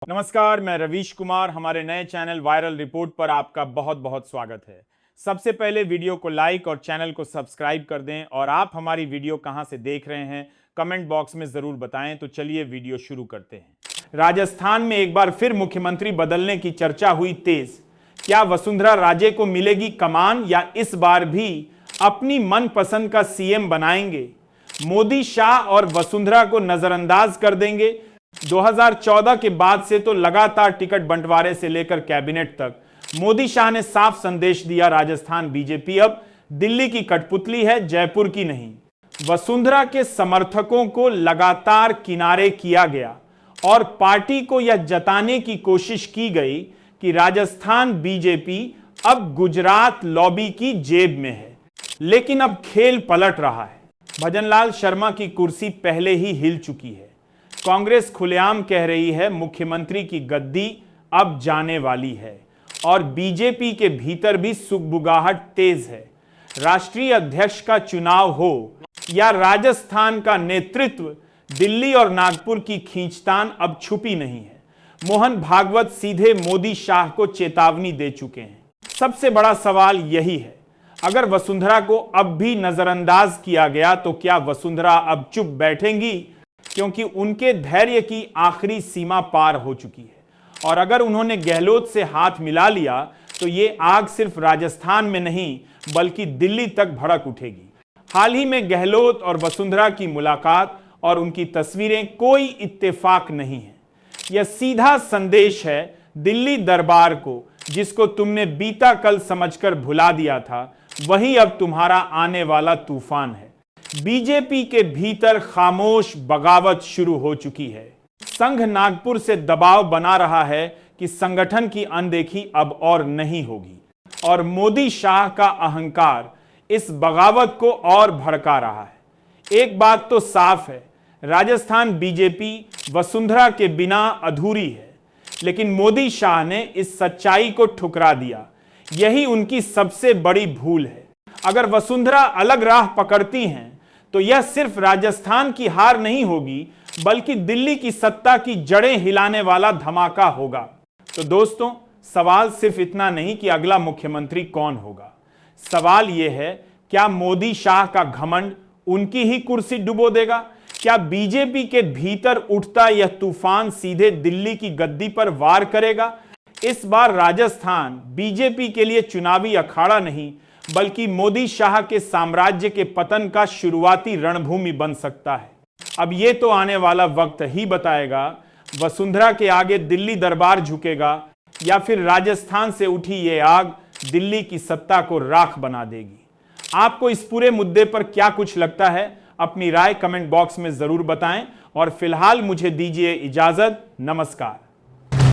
नमस्कार, मैं रवीश कुमार। हमारे नए चैनल वायरल रिपोर्ट पर आपका बहुत बहुत स्वागत है। सबसे पहले वीडियो को लाइक और चैनल को सब्सक्राइब कर दें और आप हमारी वीडियो कहां से देख रहे हैं कमेंट बॉक्स में जरूर बताएं। तो चलिए वीडियो शुरू करते हैं। राजस्थान में एक बार फिर मुख्यमंत्री बदलने की चर्चा हुई तेज। क्या वसुंधरा राजे को मिलेगी कमान या इस बार भी अपनी मनपसंद का सीएम बनाएंगे? मोदी शाह और वसुंधरा को नजरअंदाज कर देंगे? 2014 के बाद से तो लगातार टिकट बंटवारे से लेकर कैबिनेट तक मोदी शाह ने साफ संदेश दिया, राजस्थान बीजेपी अब दिल्ली की कठपुतली है, जयपुर की नहीं। वसुंधरा के समर्थकों को लगातार किनारे किया गया और पार्टी को यह जताने की कोशिश की गई कि राजस्थान बीजेपी अब गुजरात लॉबी की जेब में है। लेकिन अब खेल पलट रहा है। भजनलाल शर्मा की कुर्सी पहले ही हिल चुकी है। कांग्रेस खुलेआम कह रही है मुख्यमंत्री की गद्दी अब जाने वाली है और बीजेपी के भीतर भी सुगबुगाहट तेज है। राष्ट्रीय अध्यक्ष का चुनाव हो या राजस्थान का नेतृत्व, दिल्ली और नागपुर की खींचतान अब छुपी नहीं है। मोहन भागवत सीधे मोदी शाह को चेतावनी दे चुके हैं। सबसे बड़ा सवाल यही है, अगर वसुंधरा को अब भी नजरअंदाज किया गया तो क्या वसुंधरा अब चुप बैठेंगी? क्योंकि उनके धैर्य की आखिरी सीमा पार हो चुकी है और अगर उन्होंने गहलोत से हाथ मिला लिया तो ये आग सिर्फ राजस्थान में नहीं बल्कि दिल्ली तक भड़क उठेगी। हाल ही में गहलोत और वसुंधरा की मुलाकात और उनकी तस्वीरें कोई इत्तेफाक नहीं है। यह सीधा संदेश है दिल्ली दरबार को, जिसको तुमने बीता कल समझकर भुला दिया था, वही अब तुम्हारा आने वाला तूफान है। बीजेपी के भीतर खामोश बगावत शुरू हो चुकी है। संघ नागपुर से दबाव बना रहा है कि संगठन की अनदेखी अब और नहीं होगी और मोदी शाह का अहंकार इस बगावत को और भड़का रहा है। एक बात तो साफ है, राजस्थान बीजेपी वसुंधरा के बिना अधूरी है, लेकिन मोदी शाह ने इस सच्चाई को ठुकरा दिया। यही उनकी सबसे बड़ी भूल है। अगर वसुंधरा अलग राह पकड़ती हैं तो यह सिर्फ राजस्थान की हार नहीं होगी बल्कि दिल्ली की सत्ता की जड़ें हिलाने वाला धमाका होगा। तो दोस्तों, सवाल सिर्फ इतना नहीं कि अगला मुख्यमंत्री कौन होगा। सवाल यह है, क्या मोदी शाह का घमंड उनकी ही कुर्सी डुबो देगा? क्या बीजेपी के भीतर उठता यह तूफान सीधे दिल्ली की गद्दी पर वार करेगा? इस बार राजस्थान बीजेपी के लिए चुनावी अखाड़ा नहीं बल्कि मोदी शाह के साम्राज्य के पतन का शुरुआती रणभूमि बन सकता है। अब यह तो आने वाला वक्त ही बताएगा, वसुंधरा के आगे दिल्ली दरबार झुकेगा या फिर राजस्थान से उठी यह आग दिल्ली की सत्ता को राख बना देगी। आपको इस पूरे मुद्दे पर क्या कुछ लगता है? अपनी राय कमेंट बॉक्स में जरूर बताएं और फिलहाल मुझे दीजिए इजाजत। नमस्कार।